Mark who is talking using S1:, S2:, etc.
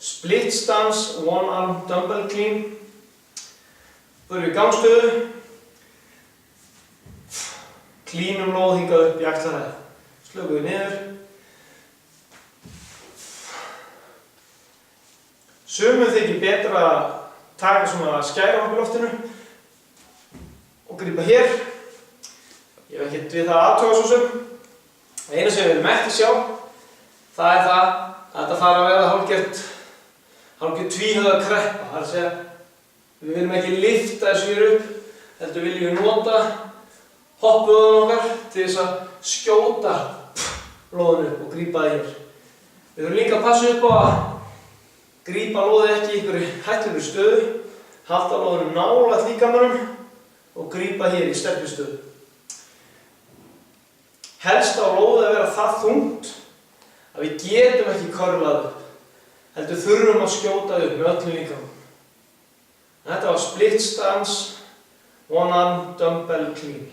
S1: split stance, one arm dumbbell clean. Förum við í gangstöðu. Cleanum lóð hingað upp í axlarhæð. Slökum við niður. Sumum þykir betra að taka svona skæruhopp í loftinu og grípa hér. Ég hef ekkert við það að athuga svo sem. Eina sem við viljum ekki sjá, það er það að þetta fara að vera hálfgerð tvíhöfða kreppa. Það er að segja, við viljum ekki lyfta þessu hér upp, heldur viljum við nota hoppvöðun okkar til þess að skjóta lóðinu upp og grípa það hér. Við þurfum líka að passa upp á að grípa lóðið ekki í einhverju hættulegri stöðu, halda lóðinu nálægt líkamanum og grípa hér í sterkri stöðu. Helst á lóðið að vera það þungt að við getum ekki körlað upp, heldur þurfum að skjóta upp með öllum líkamanum. Þetta var split stance, one arm dumbbell clean.